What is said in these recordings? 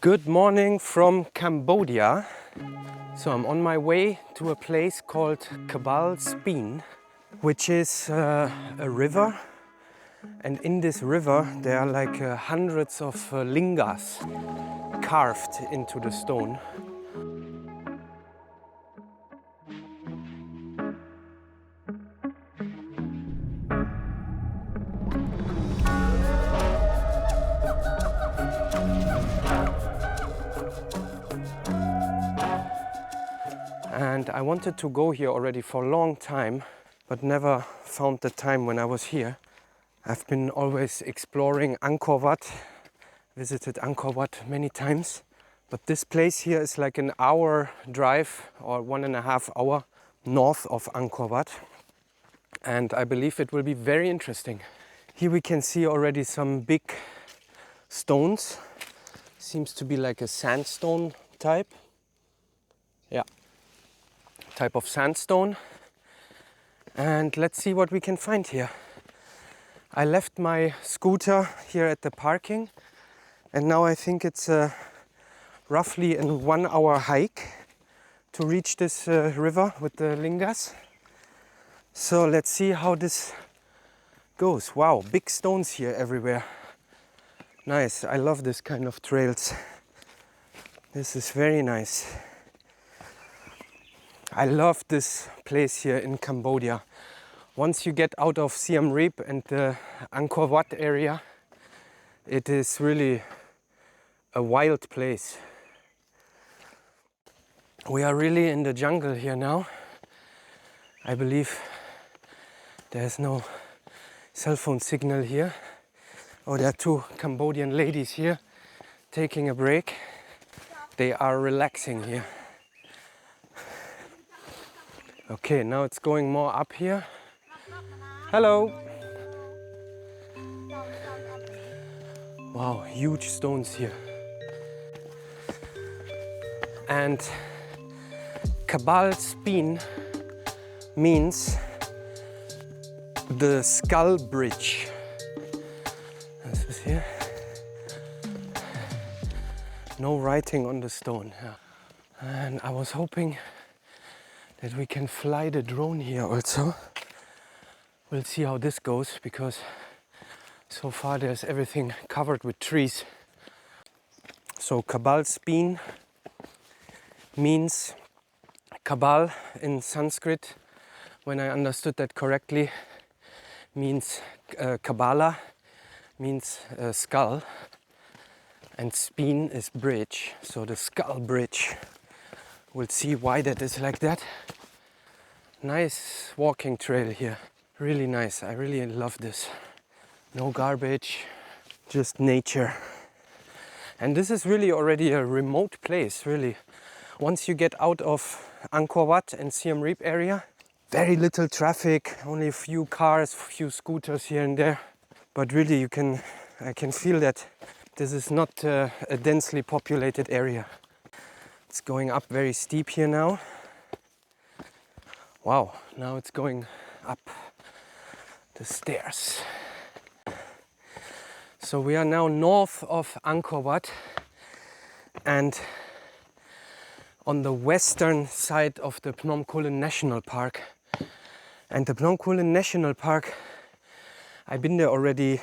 Good morning from Cambodia. So I'm on my way to a place called Kbal Spean, which is a river. And in this river there are like hundreds of lingas carved into the stone. And I wanted to go here already for a long time, but never found the time when I was here. I've been always exploring Angkor Wat, visited Angkor Wat many times, but this place here is like an hour drive or 1.5 hours north of Angkor Wat, and I believe it will be very interesting. Here we can see already some big stones. Seems to be like a sandstone type. Yeah. Type of sandstone, and let's see what we can find here. I left my scooter here at the parking, and now I think it's roughly a 1 hour hike to reach this river with the lingas. So let's see how this goes. Wow, big stones here everywhere. Nice, I love this kind of trails. This is very nice. I love this place here in Cambodia. Once you get out of Siem Reap and the Angkor Wat area, it is really a wild place. We are really in the jungle here now. I believe there's no cell phone signal here. Oh, there are two Cambodian ladies here taking a break. They are relaxing here. Okay, now it's going more up here. Hello! Wow, huge stones here. And Kbal Spean means the skull bridge. This is here. No writing on the stone. And I was hoping that we can fly the drone here also. We'll see how this goes, because so far there's everything covered with trees. So Kbal Spean means, Kbal in Sanskrit, when I understood that correctly, means Kabbalah, means skull, and Spean is bridge, so the skull bridge. We'll see why that is like that. Nice walking trail here. Really nice. I really love this. No garbage, just nature. And this is really already a remote place, really. Once you get out of Angkor Wat and Siem Reap area, very little traffic, only a few cars, few scooters here and there. But really I can feel that this is not a densely populated area. It's going up very steep here now. Wow, now it's going up the stairs. So we are now north of Angkor Wat and on the western side of the Phnom Kulen National Park. And the Phnom Kulen National Park, I've been there already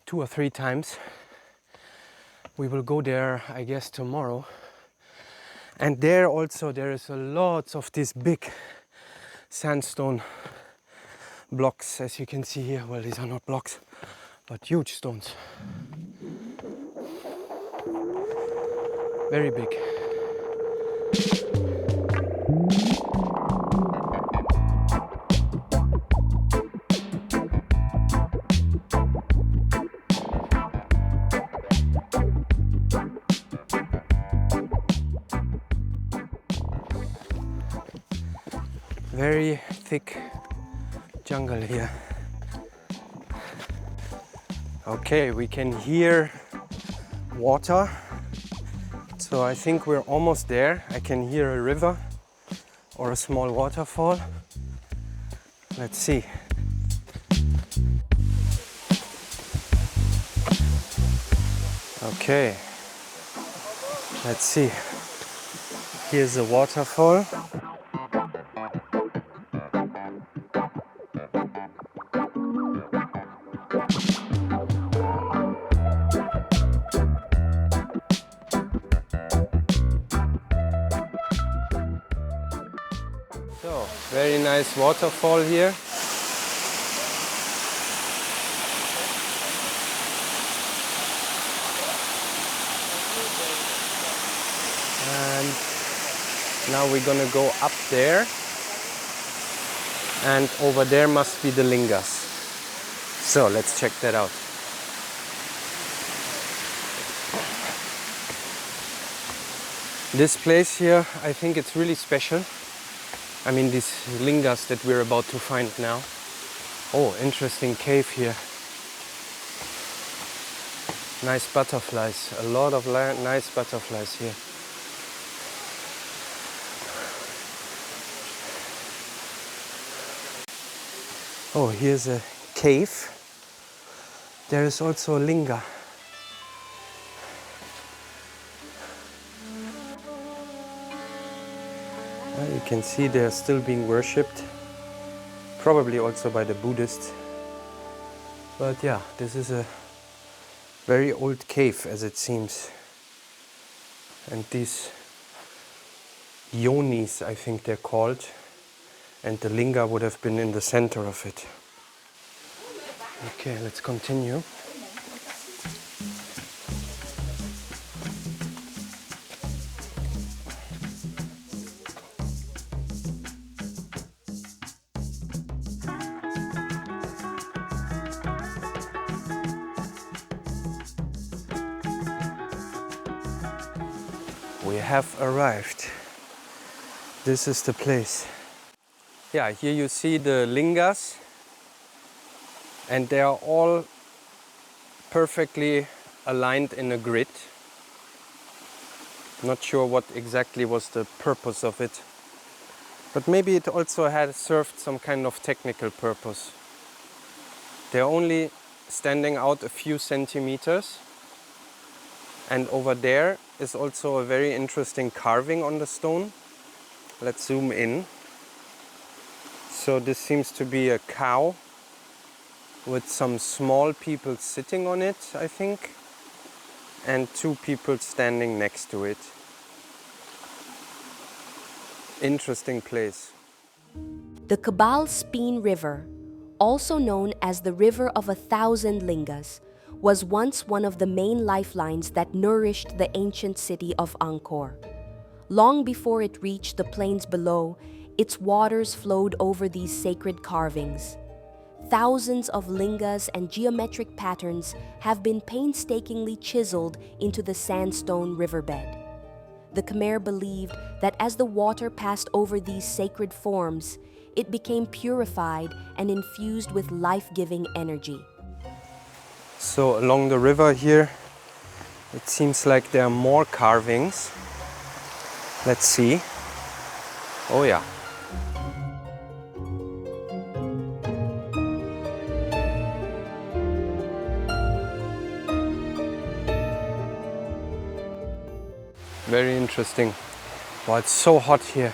2 or 3 times. We will go there, I guess, tomorrow. And there also there is a lot of these big sandstone blocks, as you can see here. Well, these are not blocks, but huge stones. Very big. Very thick jungle here. Okay, we can hear water. So I think we're almost there. I can hear a river or a small waterfall. Let's see. Okay, Let's see. Here's a waterfall. So, very nice waterfall here. And now we're gonna go up there, and over there must be the Lingas. So let's check that out. This place here, I think it's really special. I mean, these Lingas that we're about to find now. Oh, interesting cave here. Nice butterflies, a lot of nice butterflies here. Oh, here's a cave. There is also a linga. You can see they're still being worshipped, probably also by the Buddhists. But yeah, this is a very old cave, as it seems. And these yonis, I think they're called, and the linga would have been in the center of it. Okay, let's continue. We have arrived. This is the place. Yeah, here you see the lingas, and they are all perfectly aligned in a grid. Not sure what exactly was the purpose of it, but maybe it also had served some kind of technical purpose. They're only standing out a few centimeters, and over there is also a very interesting carving on the stone. Let's zoom in. So this seems to be a cow with some small people sitting on it, I think, and two people standing next to it. Interesting place. The Kbal Spean River, also known as the River of 1,000 Lingas, was once one of the main lifelines that nourished the ancient city of Angkor. Long before it reached the plains below, its waters flowed over these sacred carvings. Thousands of lingas and geometric patterns have been painstakingly chiseled into the sandstone riverbed. The Khmer believed that as the water passed over these sacred forms, it became purified and infused with life-giving energy. So along the river here, it seems like there are more carvings. Let's see. Oh yeah. Very interesting. Wow, it's so hot here.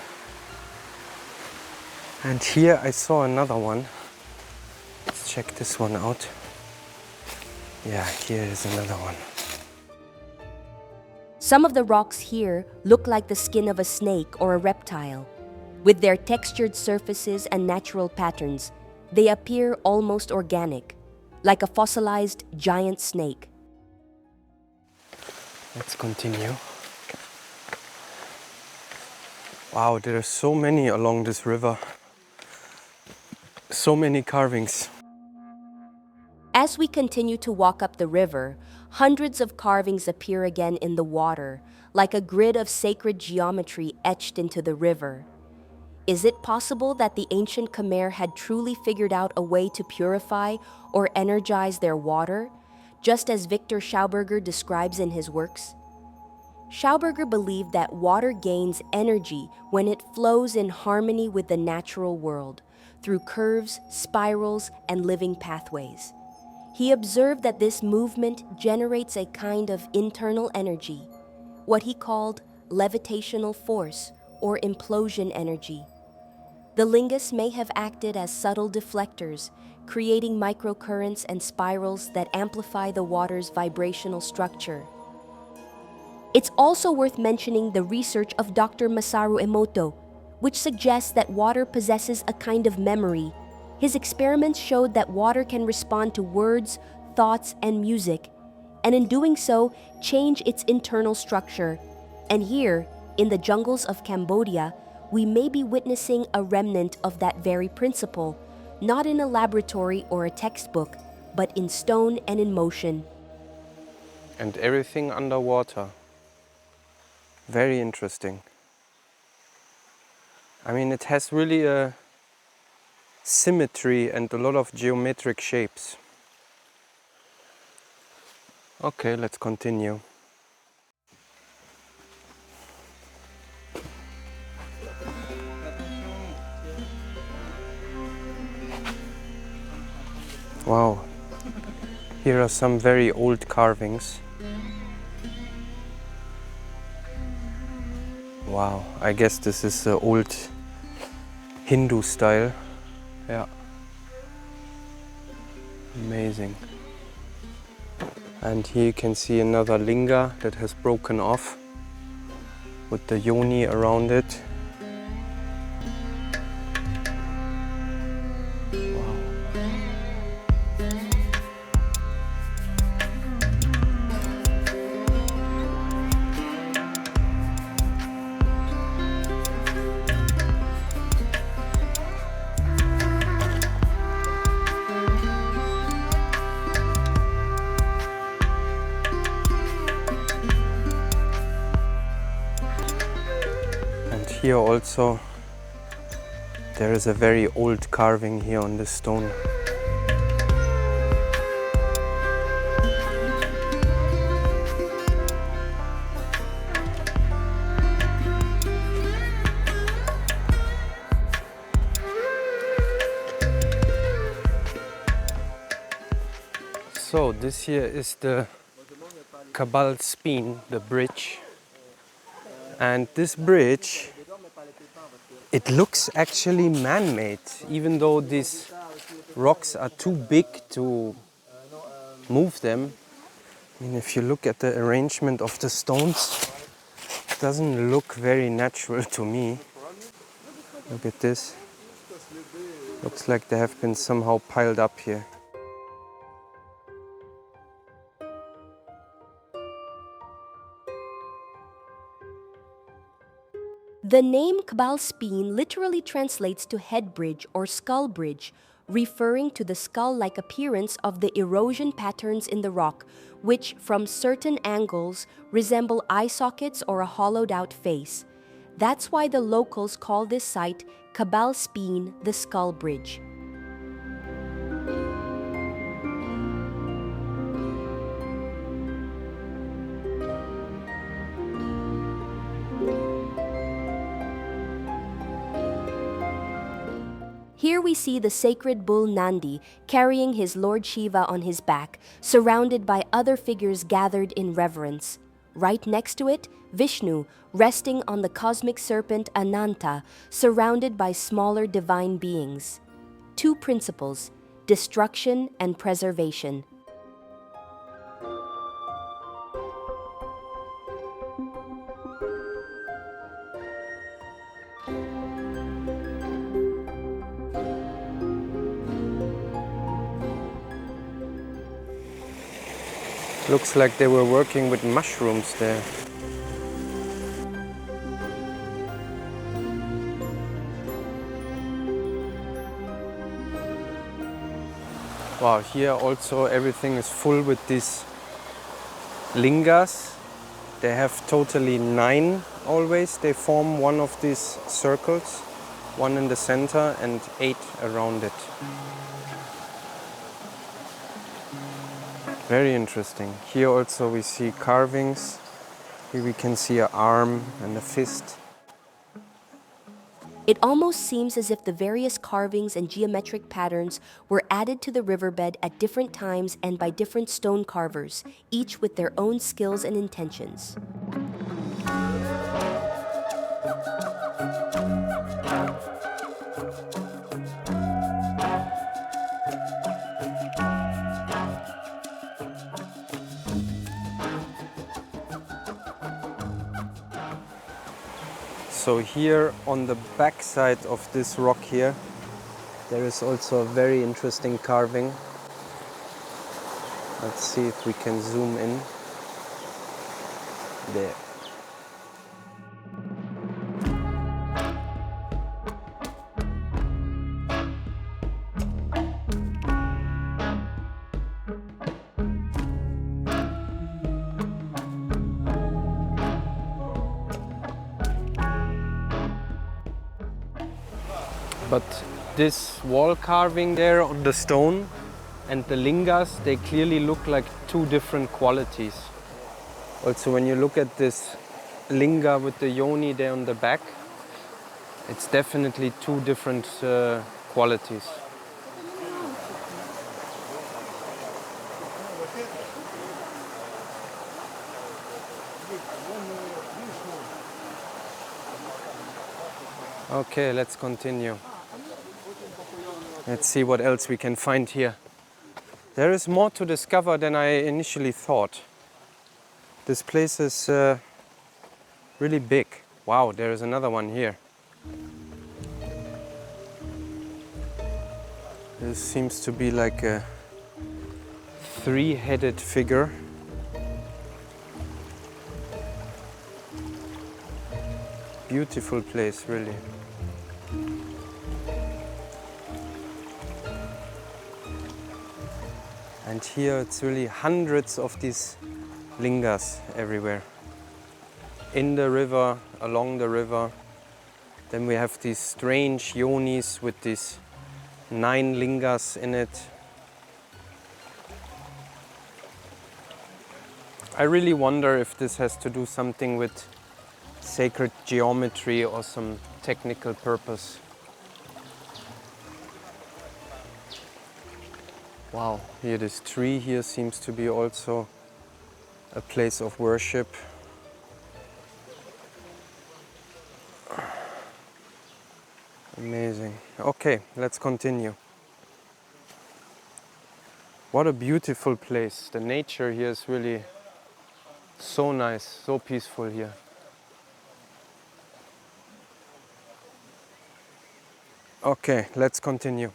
And here I saw another one. Let's check this one out. Yeah, here is another one. Some of the rocks here look like the skin of a snake or a reptile. With their textured surfaces and natural patterns, they appear almost organic, like a fossilized giant snake. Let's continue. Wow, there are so many along this river. So many carvings. As we continue to walk up the river, hundreds of carvings appear again in the water, like a grid of sacred geometry etched into the river. Is it possible that the ancient Khmer had truly figured out a way to purify or energize their water, just as Victor Schauberger describes in his works? Schauberger believed that water gains energy when it flows in harmony with the natural world, through curves, spirals, and living pathways. He observed that this movement generates a kind of internal energy, what he called levitational force or implosion energy. The lingas may have acted as subtle deflectors, creating microcurrents and spirals that amplify the water's vibrational structure. It's also worth mentioning the research of Dr. Masaru Emoto, which suggests that water possesses a kind of memory. His experiments showed that water can respond to words, thoughts, and music, and in doing so, change its internal structure. And here, in the jungles of Cambodia, we may be witnessing a remnant of that very principle, not in a laboratory or a textbook, but in stone and in motion. And everything underwater. Very interesting. I mean, it has really a symmetry and a lot of geometric shapes. Okay, let's continue. Wow, here are some very old carvings. Wow, I guess this is the old Hindu style. Yeah, amazing. And here you can see another linga that has broken off with the yoni around it. Wow. Here also there is a very old carving here on this stone. So this here is the Kbal Spean, the bridge. And this bridge, it looks actually man-made, even though these rocks are too big to move them. I mean, if you look at the arrangement of the stones, it doesn't look very natural to me. Look at this. Looks like they have been somehow piled up here. The name Kbal Spean literally translates to head bridge or skull bridge, referring to the skull-like appearance of the erosion patterns in the rock, which, from certain angles, resemble eye sockets or a hollowed-out face. That's why the locals call this site Kbal Spean, the Skull Bridge. Here we see the sacred bull Nandi carrying his Lord Shiva on his back, surrounded by other figures gathered in reverence. Right next to it, Vishnu, resting on the cosmic serpent Ananta, surrounded by smaller divine beings. Two principles: destruction and preservation. Looks like they were working with mushrooms there. Wow, here also everything is full with these lingas. They have totally 9 always. They form one of these circles, one in the center and 8 around it. Very interesting. Here also we see carvings. Here we can see an arm and a fist. It almost seems as if the various carvings and geometric patterns were added to the riverbed at different times and by different stone carvers, each with their own skills and intentions. So here on the back side of this rock here, there is also a very interesting carving. Let's see if we can zoom in. There. But this wall carving there on the stone and the lingas, they clearly look like two different qualities. Also, when you look at this linga with the yoni there on the back, it's definitely two different qualities. Okay, let's continue. Let's see what else we can find here. There is more to discover than I initially thought. This place is really big. Wow, there is another one here. This seems to be like a three-headed figure. Beautiful place, really. And here it's really hundreds of these lingas everywhere. In the river, along the river. Then we have these strange yonis with these 9 lingas in it. I really wonder if this has to do something with sacred geometry or some technical purpose. Wow, here this tree here seems to be also a place of worship. Amazing. Okay, let's continue. What a beautiful place. The nature here is really so nice, so peaceful here. Okay, let's continue.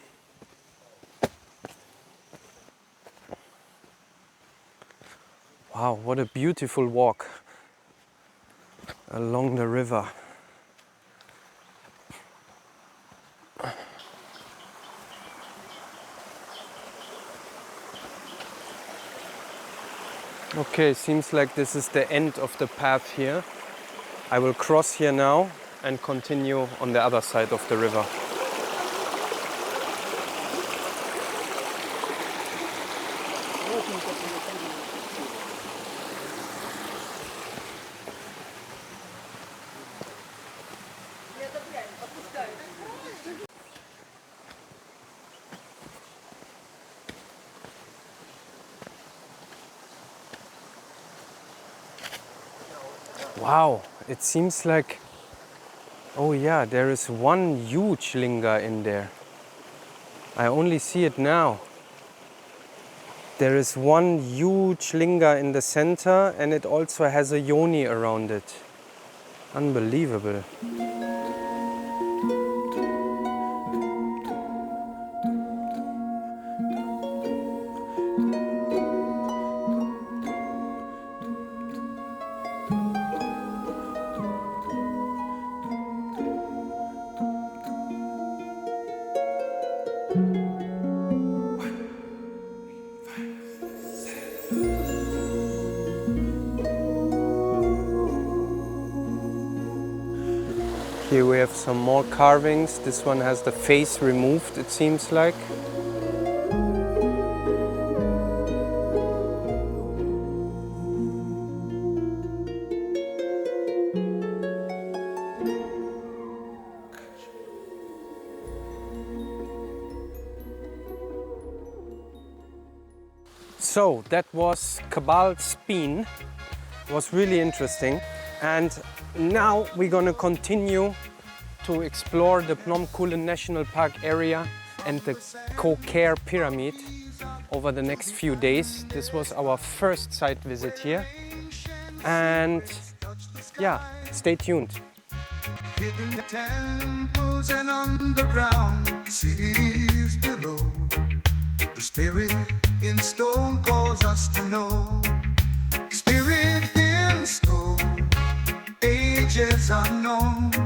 Wow, what a beautiful walk along the river. Okay, seems like this is the end of the path here. I will cross here now and continue on the other side of the river. Wow, it seems like, oh yeah, there is one huge linga in there. I only see it now. There is one huge linga in the center and it also has a yoni around it. Unbelievable. Here we have some more carvings. This one has the face removed, it seems like. So that was Kbal Spean. It was really interesting. And now we're going to continue to explore the Phnom Kulen National Park area and the Khokher Pyramid over the next few days. This was our first site visit here. And yeah, stay tuned. hidden temples and underground cities below. The spirit in stone calls us to know. Spirit in stone, ages unknown.